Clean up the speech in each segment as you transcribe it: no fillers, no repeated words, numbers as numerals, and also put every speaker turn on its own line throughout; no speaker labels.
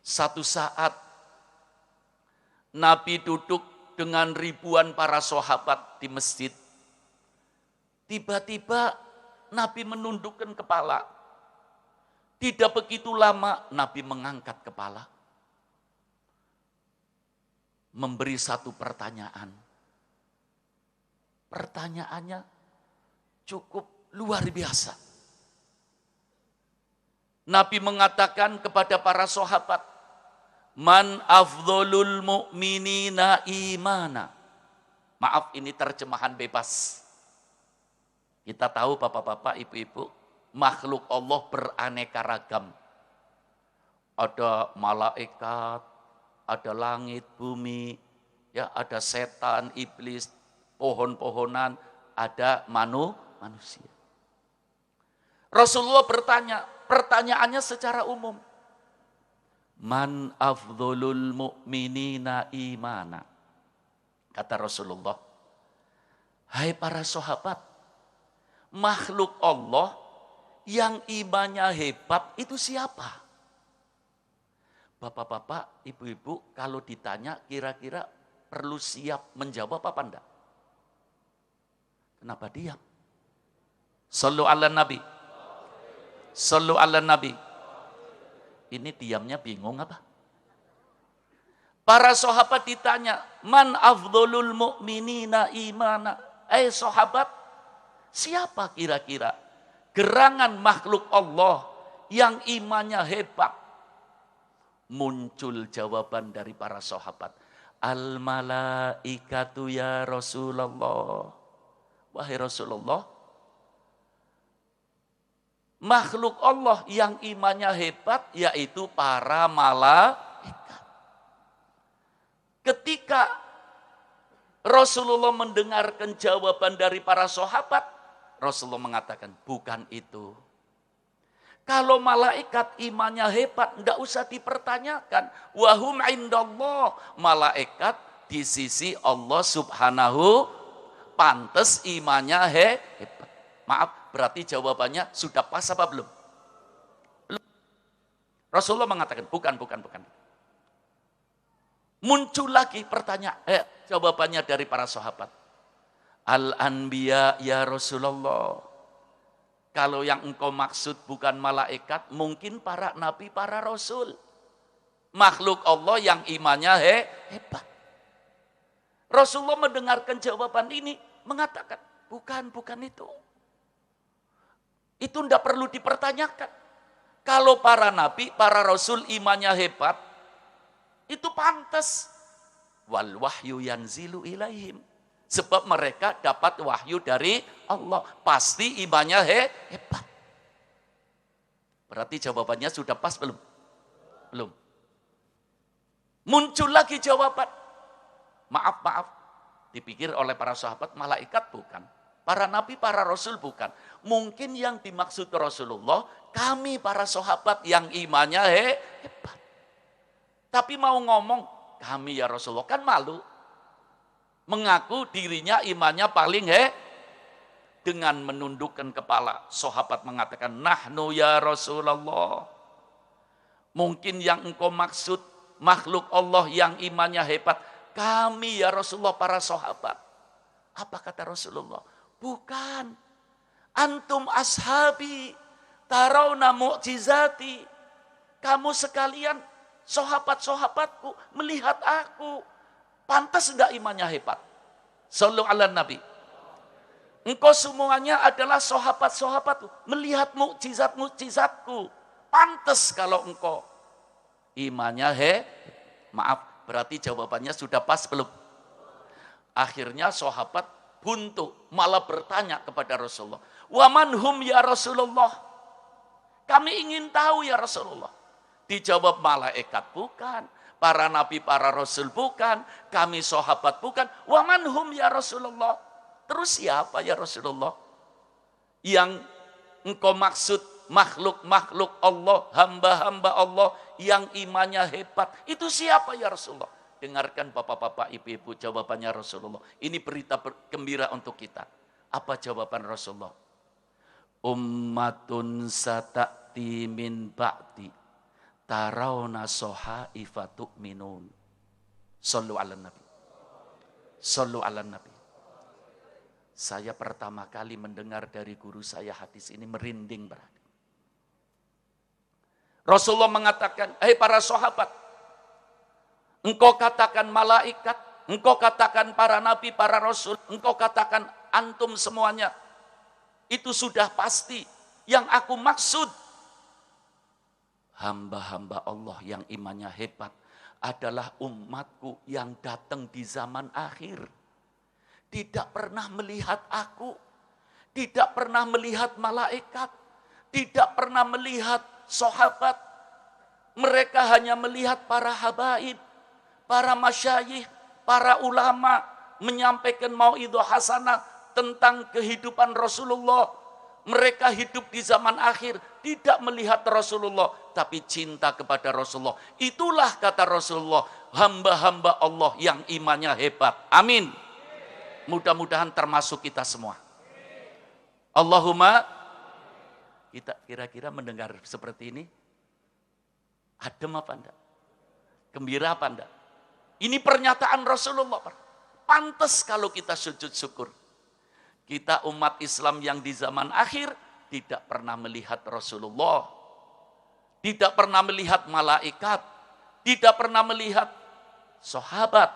Satu saat Nabi duduk dengan ribuan para sahabat di masjid. Tiba-tiba Nabi menundukkan kepala. Tidak begitu lama Nabi mengangkat kepala. Memberi satu pertanyaan. Pertanyaannya cukup luar biasa. Nabi mengatakan kepada para sahabat, "Man afdholul mu'minina imana." Maaf, ini terjemahan bebas. Kita tahu bapak-bapak, ibu-ibu, makhluk Allah beraneka ragam. Ada malaikat, ada langit, bumi, ya, ada setan, iblis, pohon-pohonan, ada manusia. Rasulullah bertanya, pertanyaannya secara umum. Man afdholul mu'minina imana. Kata Rasulullah, hai para sahabat, makhluk Allah yang imannya hebat itu siapa? Bapak-bapak, ibu-ibu, kalau ditanya kira-kira perlu siap menjawab apa enggak? Kenapa diam? Sallu ala Nabi. Sallu ala Nabi. Ini diamnya bingung apa? Para sahabat ditanya, man afdholul mu'minina imana. Sahabat, siapa kira-kira gerangan makhluk Allah yang imannya hebat? Muncul jawaban dari para sahabat. Al-malaikatu ya Rasulullah. Wahai Rasulullah, makhluk Allah yang imannya hebat yaitu para malaikat. Ketika Rasulullah mendengarkan jawaban dari para sahabat, Rasulullah mengatakan, bukan itu. Kalau malaikat imannya hebat, enggak usah dipertanyakan. Wahum indallah, malaikat di sisi Allah subhanahu, pantas imannya hebat. Maaf, berarti jawabannya sudah pas apa belum? Belum. Rasulullah mengatakan, bukan. Muncul lagi pertanyaan, jawabannya dari para sahabat. Al-anbiya ya Rasulullah. Kalau yang engkau maksud bukan malaikat, mungkin para nabi, para rasul. Makhluk Allah yang imannya hebat. Rasulullah mendengarkan jawaban ini, mengatakan, bukan itu. Itu tidak perlu dipertanyakan. Kalau para nabi, para rasul imannya hebat, itu pantas. Wal wahyu yanzilu ilaihim. Sebab mereka dapat wahyu dari Allah. Pasti imannya hebat. Berarti jawabannya sudah pas belum? Belum. Muncul lagi jawaban. Maaf. Dipikir oleh para sahabat, malaikat bukan. Para nabi, para rasul bukan. Mungkin yang dimaksud Rasulullah, kami para sahabat yang imannya hebat. Tapi mau ngomong, kami ya Rasulullah, kan malu. Mengaku dirinya imannya paling dengan menundukkan kepala. Sahabat mengatakan, nahnu ya Rasulullah. Mungkin yang engkau maksud makhluk Allah yang imannya hebat. Kami ya Rasulullah, para sahabat. Apa kata Rasulullah? Bukan. Antum ashabi tarawna mu'jizati. Kamu sekalian sahabat-sahabatku melihat aku. Pantas enggak imannya hebat? Sallu ala Nabi. Engkau semuanya adalah sahabat-sahabatku. Melihat mukjizat-mukjizatku. Pantas kalau engkau imannya maaf, berarti jawabannya sudah pas belum? Akhirnya sahabat buntu, malah bertanya kepada Rasulullah. Wa man hum ya Rasulullah? Kami ingin tahu ya Rasulullah. Dijawab malaikat bukan. Para nabi, para rasul bukan, kami sahabat bukan. Wa man hum ya Rasulullah? Terus siapa ya Rasulullah? Yang engkau maksud makhluk-makhluk Allah, hamba-hamba Allah yang imannya hebat. Itu siapa ya Rasulullah? Dengarkan bapak-bapak, ibu-ibu jawabannya Rasulullah. Ini berita gembira untuk kita. Apa jawaban Rasulullah? Ummatun sata'ti min ba'di tarawna sohaifa tu'minun. Sallu ala nabi. Sallu ala nabi. Saya pertama kali mendengar dari guru saya hadis ini merinding berarti. Rasulullah mengatakan, "Hei para sahabat, engkau katakan malaikat, engkau katakan para nabi, para rasul, engkau katakan antum semuanya. Itu sudah pasti. Yang aku maksud, hamba-hamba Allah yang imannya hebat adalah umatku yang datang di zaman akhir. Tidak pernah melihat aku, tidak pernah melihat malaikat, tidak pernah melihat sahabat. Mereka hanya melihat para habaib, para masyayikh, para ulama menyampaikan mau'idhah hasanah tentang kehidupan Rasulullah. Mereka hidup di zaman akhir, tidak melihat Rasulullah, tapi cinta kepada Rasulullah. Itulah kata Rasulullah, hamba-hamba Allah yang imannya hebat. Amin. Mudah-mudahan termasuk kita semua. Allahumma, kita kira-kira mendengar seperti ini, adem apa enggak? Gembira apa enggak? Ini pernyataan Rasulullah. Pantas kalau kita sujud syukur. Kita umat Islam yang di zaman akhir tidak pernah melihat Rasulullah, tidak pernah melihat malaikat, tidak pernah melihat sahabat,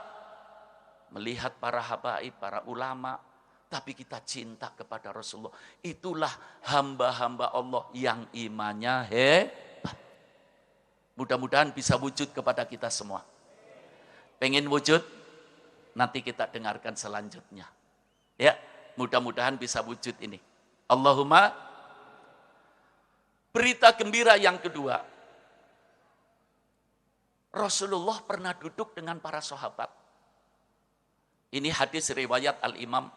melihat para habaib, para ulama, tapi kita cinta kepada Rasulullah. Itulah hamba-hamba Allah yang imannya hebat. Mudah-mudahan bisa wujud kepada kita semua. Pengen wujud? Nanti kita dengarkan selanjutnya. Ya. Mudah-mudahan bisa wujud ini. Allahumma. Berita gembira yang kedua. Rasulullah pernah duduk dengan para sahabat. Ini hadis riwayat Al-Imam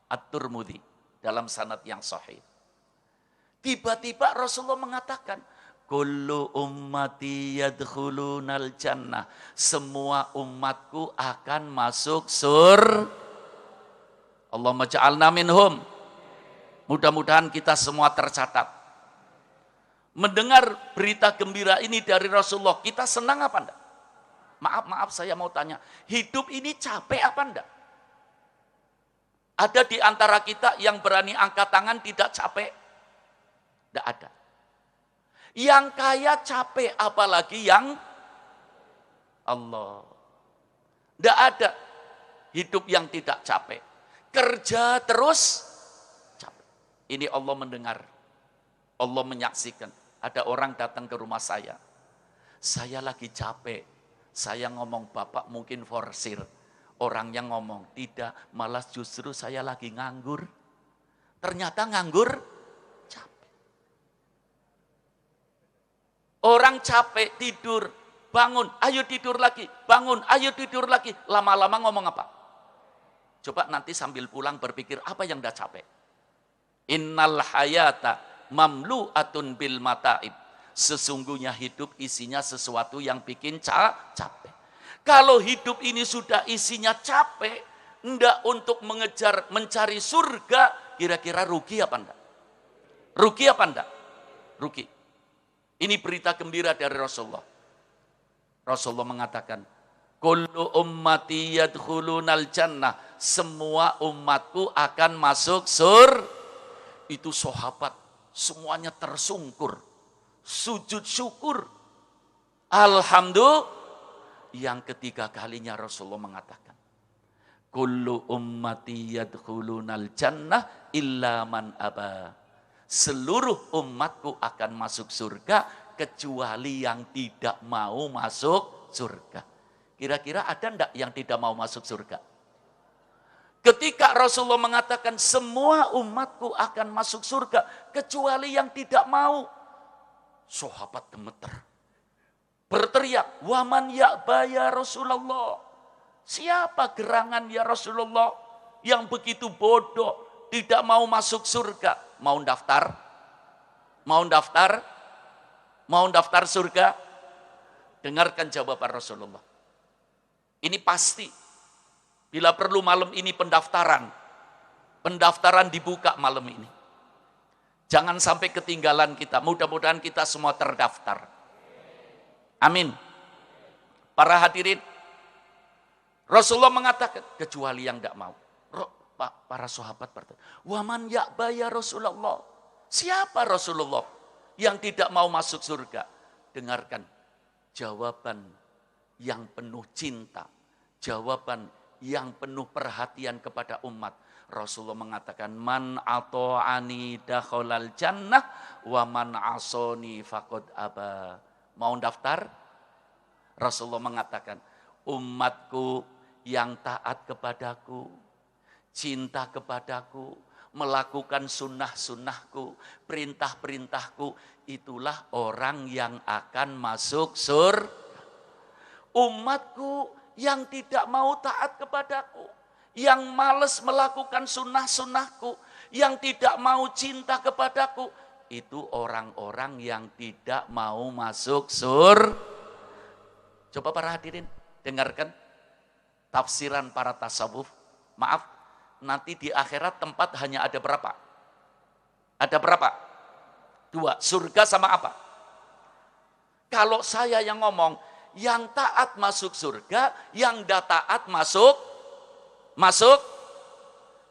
At-Tirmidzi dalam sanad yang sahih. Tiba-tiba Rasulullah mengatakan, kullu ummati yadkhulunal jannah. Semua umatku akan masuk surga. Allahumma ja'alna minhum. Mudah-mudahan kita semua tercatat. Mendengar berita gembira ini dari Rasulullah, kita senang apa enggak? Maaf saya mau tanya, hidup ini capek apa enggak? Ada di antara kita yang berani angkat tangan tidak capek? Enggak ada. Yang kaya capek, apalagi yang Allah. Enggak ada hidup yang tidak capek. Kerja terus capek. Ini Allah mendengar, Allah menyaksikan. Ada orang datang ke rumah saya lagi capek. Saya ngomong, Bapak mungkin forsir. Orangnya ngomong, tidak, malah justru saya lagi nganggur. Ternyata nganggur capek. Orang capek tidur, bangun, ayo tidur lagi, bangun, ayo tidur lagi. Lama-lama ngomong apa? Coba nanti sambil pulang berpikir apa yang dah capek. Innal hayata mamlu'atun bil mataib. Sesungguhnya hidup isinya sesuatu yang bikin capek. Kalau hidup ini sudah isinya capek, enggak untuk mengejar, mencari surga, kira-kira rugi apa enggak? Rugi apa enggak? Rugi. Ini berita gembira dari Rasulullah. Rasulullah mengatakan, kullu ummati yadkhulunal jannah. Semua umatku akan masuk surga. Itu sahabat semuanya tersungkur, sujud syukur. Alhamdulillah. Yang ketiga kalinya Rasulullah mengatakan, kullu ummati yadkhulunal jannah illa man aba. Seluruh umatku akan masuk surga kecuali yang tidak mau masuk surga. Kira-kira ada enggak yang tidak mau masuk surga? Ketika Rasulullah mengatakan semua umatku akan masuk surga kecuali yang tidak mau, sahabat gemeter, berteriak, waman ya'ba ya Rasulullah. Siapa gerangan ya Rasulullah yang begitu bodoh, tidak mau masuk surga? Mau daftar? Mau daftar? Mau daftar surga? Dengarkan jawaban Rasulullah. Ini pasti. Bila perlu malam ini pendaftaran. Pendaftaran dibuka malam ini. Jangan sampai ketinggalan kita. Mudah-mudahan kita semua terdaftar. Amin. Para hadirin, Rasulullah mengatakan, kecuali yang tidak mau. Para sahabat bertanya, waman ya'ba ya Rasulullah. Siapa Rasulullah yang tidak mau masuk surga? Dengarkan jawaban yang penuh cinta, jawaban yang penuh perhatian kepada umat. Rasulullah mengatakan, man ato'ani dakhalal jannah wa man asoni faqad aba. Mau daftar? Rasulullah mengatakan, umatku yang taat kepadaku, cinta kepadaku, melakukan sunnah-sunnahku, perintah-perintahku, itulah orang yang akan masuk surga. Umatku yang tidak mau taat kepadaku, yang malas melakukan sunnah-sunnahku, yang tidak mau cinta kepadaku, itu orang-orang yang tidak mau masuk surga. Coba para hadirin dengarkan tafsiran para tasawuf. Maaf, nanti di akhirat tempat hanya ada berapa? Ada berapa? 2, surga sama apa? Kalau saya yang ngomong, yang taat masuk surga, yang tidak taat masuk.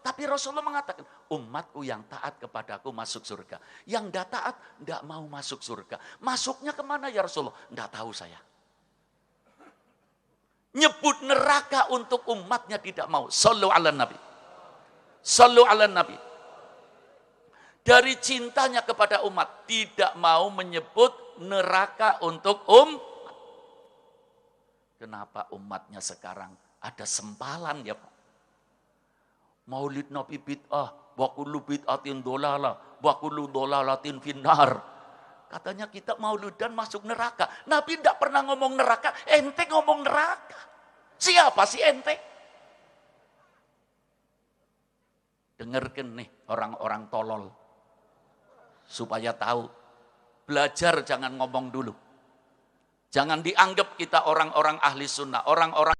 Tapi Rasulullah mengatakan, umatku yang taat kepadaku masuk surga. Yang tidak taat, tidak mau masuk surga. Masuknya kemana ya Rasulullah? Tidak tahu saya. Nyebut neraka untuk umatnya tidak mau. Sallu ala Nabi. Sallu ala Nabi. Dari cintanya kepada umat, tidak mau menyebut neraka untuk Kenapa umatnya sekarang ada sempalan ya Pak? Maulid Nabi bid'ah, wa kullu bid'atin dolalah, wa kullu dolalatin finnar. Katanya kita maulidan masuk neraka. Nabi tidak pernah ngomong neraka, ente ngomong neraka. Siapa sih ente? Dengarkan nih orang-orang tolol. Supaya tahu. Belajar jangan ngomong dulu. Jangan dianggap kita orang-orang ahli sunnah. Orang-orang